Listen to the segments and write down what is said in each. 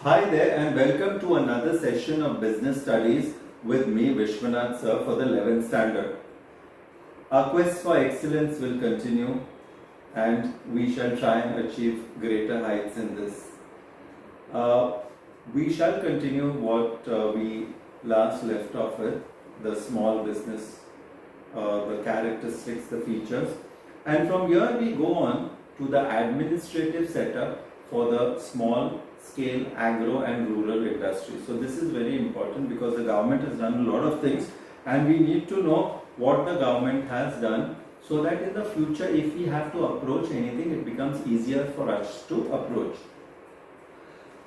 Hi there and welcome to another session of Business Studies with me Vishwanath sir for the 11th standard. Our quest for excellence will continue and we shall try and achieve greater heights in this. We shall continue what we last left off with, the small business, the characteristics, the features, and from here we go on to the administrative setup for the small scale agro and rural industry. So this is very important because the government has done a lot of things and we need to know what the government has done so that in the future if we have to approach anything it becomes easier for us to approach.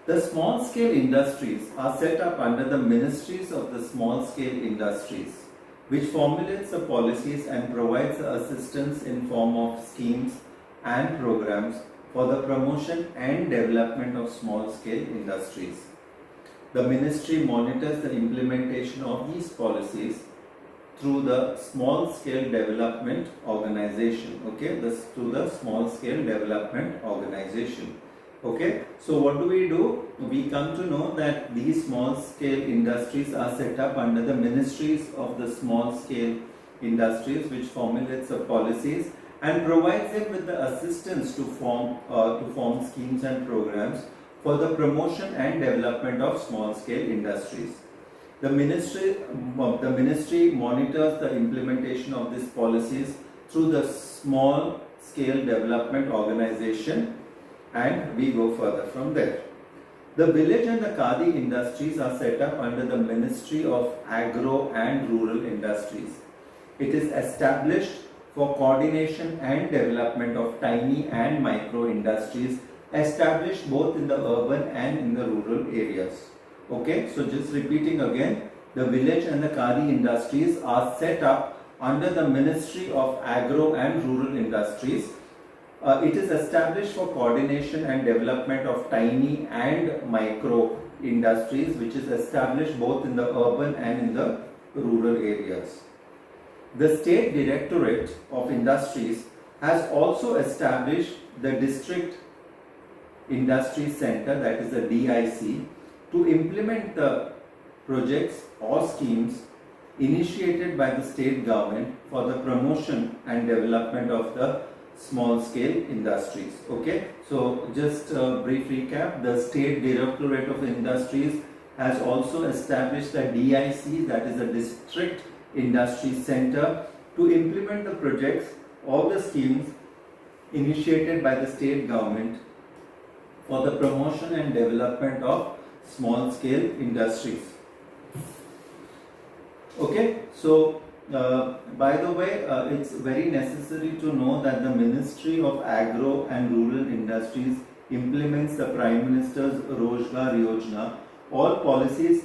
The small scale industries are set up under the ministries of the small scale industries, which formulates the policies and provides the assistance in form of schemes and programs for the promotion and development of small scale industries. The ministry monitors the implementation of these policies through the small scale development organization. Okay, this through the small scale development organization. Okay, so what do? We come to know that these small scale industries are set up under the ministries of the small scale industries, which formulates the policies and provides them with the assistance to form schemes and programs for the promotion and development of small scale industries. The ministry monitors the implementation of these policies through the small scale development organization, and we go further from there. The village and the khadi industries are set up under the Ministry of Agro and Rural Industries. It is established for coordination and development of tiny and micro industries established both in the urban and in the rural areas. Okay, so just repeating again, the village and the khadi industries are set up under the Ministry of Agro and Rural Industries. It is established for coordination and development of tiny and micro industries, which is established both in the urban and in the rural areas. The State Directorate of Industries has also established the District Industry Center, that is the DIC, to implement the projects or schemes initiated by the state government for the promotion and development of the small scale industries. Okay, so just a brief recap. The State Directorate of Industries has also established the DIC, that is the District Industry Center, to implement the projects or the schemes initiated by the state government for the promotion and development of small scale industries. Okay, so by the way, it's very necessary to know that the Ministry of Agro and Rural Industries implements the Prime Minister's Rozgar Yojana. All policies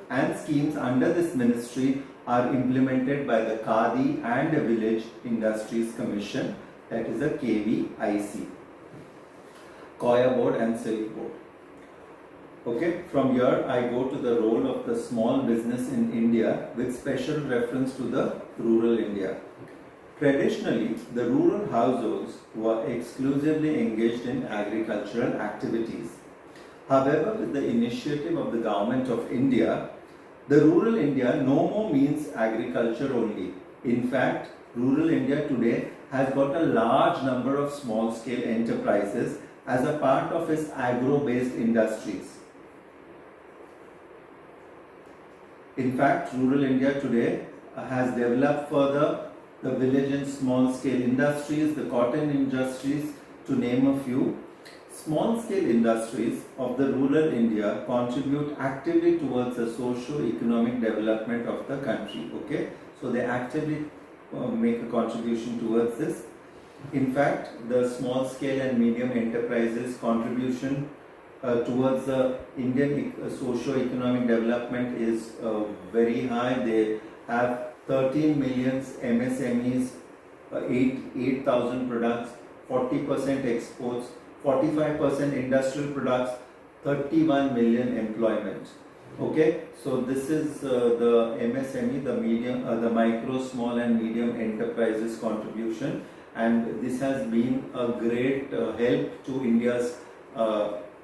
and schemes under this ministry are implemented by the Khadi and Village Industries Commission, that is the KVIC, Koya Board and Silk Board. Okay, from here I go to the role of the small business in India with special reference to the rural India. Traditionally, the rural households were exclusively engaged in agricultural activities. However, with the initiative of the Government of India, the rural India no more means agriculture only. In fact, rural India today has got a large number of small scale enterprises as a part of its agro-based industries. In fact, rural India today has developed further the village and small scale industries, the cotton industries, to name a few. Small scale industries of the rural India contribute actively towards the socio-economic development of the country. Okay, so they actively make a contribution towards this. In fact, the small scale and medium enterprises contribution towards the Indian socio-economic development is very high. They have 13 million MSMEs, 8,000 products, 40% exports, 45% industrial products, 31 million employment. Okay, so this is the MSME, the medium, the micro, small and medium enterprises contribution, and this has been a great help to India's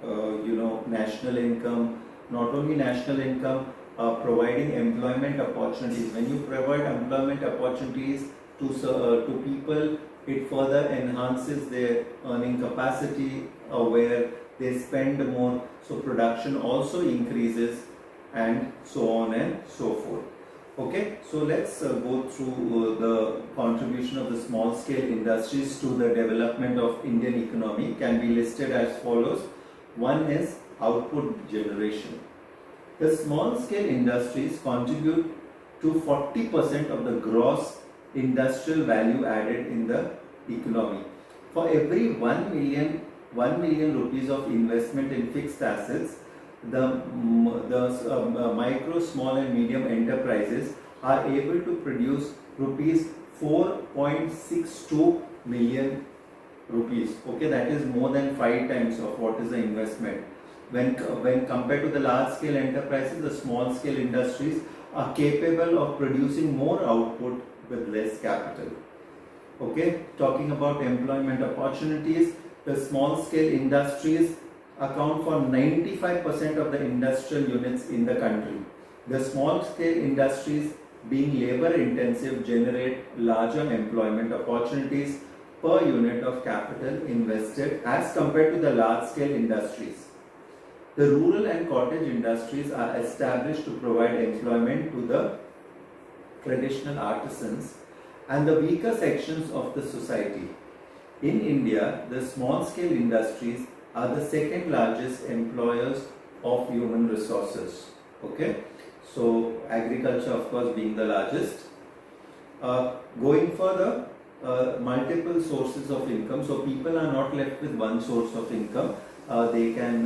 national income, not only national income, providing employment opportunities. When you provide employment opportunities to people, it further enhances their earning capacity, where they spend more, so production also increases, and so on and so forth. Okay, so let's go through the contribution of the small scale industries to the development of Indian economy. Can be listed as follows. One is output generation. The small scale industries contribute to 40% of the gross industrial value added in the economy. For every 1 million rupees of investment in fixed assets, the micro, small and medium enterprises are able to produce rupees 4.62 million rupees. Okay, that is more than 5 times of what is the investment. When compared to the large scale enterprises, the small scale industries are capable of producing more output with less capital. Okay, talking about employment opportunities, the small scale industries account for 95% of the industrial units in the country. The small scale industries, being labor intensive, generate larger employment opportunities per unit of capital invested as compared to the large scale industries. The rural and cottage industries are established to provide employment to the traditional artisans and the weaker sections of the society. In India, the small scale industries are the second largest employers of human resources. Okay, so agriculture of course being the largest. Going further, multiple sources of income. So people are not left with one source of income. They can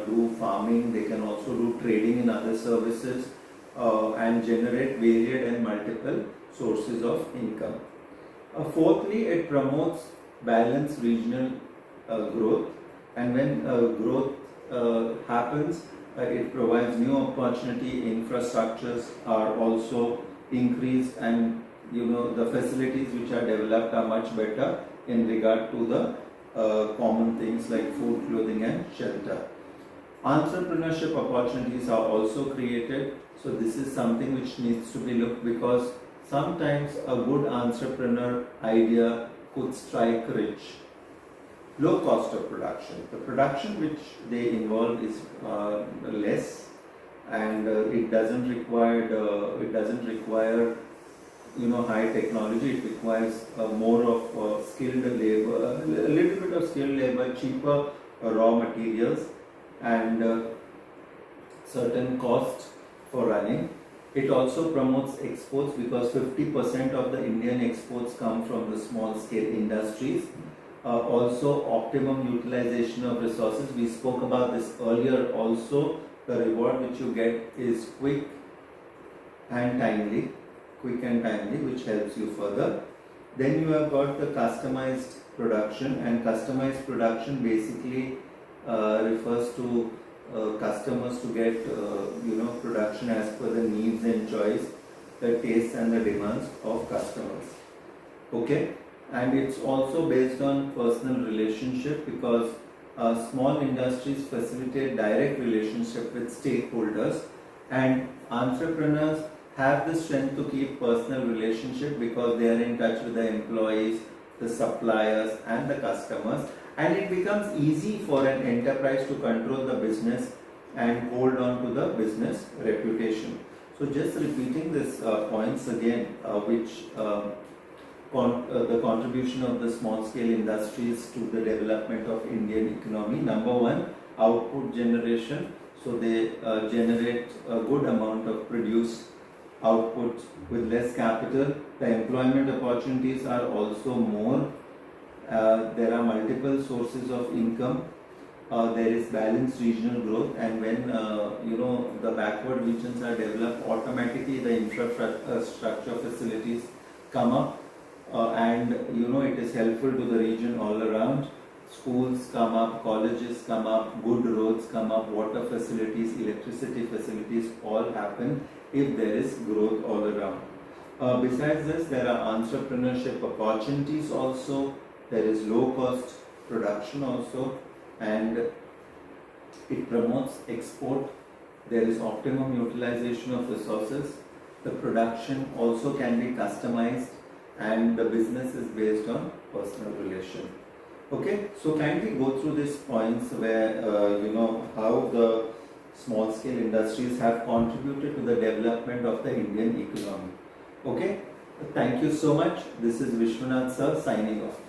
do farming, they can also do trading in other services, and generate varied and multiple sources of income. Fourthly, it promotes balanced regional growth, and when growth happens, it provides new opportunity. Infrastructures are also increased, and the facilities which are developed are much better in regard to the common things like food, clothing and shelter. Entrepreneurship opportunities are also created. So this is something which needs to be looked, because sometimes a good entrepreneur idea could strike rich. Low cost of production. The production which they involve is less, and it doesn't require high technology. It requires more of skilled labor, a little bit of skilled labor, cheaper raw materials, and certain cost for running. It also promotes exports, because 50% of the Indian exports come from the small scale industries. Also optimum utilization of resources. We spoke about this earlier also. The reward which you get is quick and timely, which helps you further. Then you have got the customized production, and customized production basically refers to customers to get production as per the needs and choice, the tastes and the demands of customers. Okay, and it's also based on personal relationship, because small industries facilitate direct relationship with stakeholders, and entrepreneurs have the strength to keep personal relationship because they are in touch with the employees, the suppliers and the customers, and it becomes easy for an enterprise to control the business and hold on to the business reputation. So just repeating this points again, which the contribution of the small scale industries to the development of Indian economy. Number one, output generation. So they generate a good amount of produced output with less capital. The employment opportunities are also more. There are multiple sources of income. There is balanced regional growth, and when the backward regions are developed, automatically the infrastructure facilities come up, and it is helpful to the region all around. Schools come up, colleges come up, good roads come up, water facilities, electricity facilities all happen if there is growth all around. Besides this, there are entrepreneurship opportunities also. There is low cost production also, and It promotes export. There is optimum utilization of resources. The production also can be customized, and the business is based on personal relation. Okay, so kindly go through these points where how the small scale industries have contributed to the development of the Indian economy. Okay, thank you so much. This is Vishwanath sir signing off.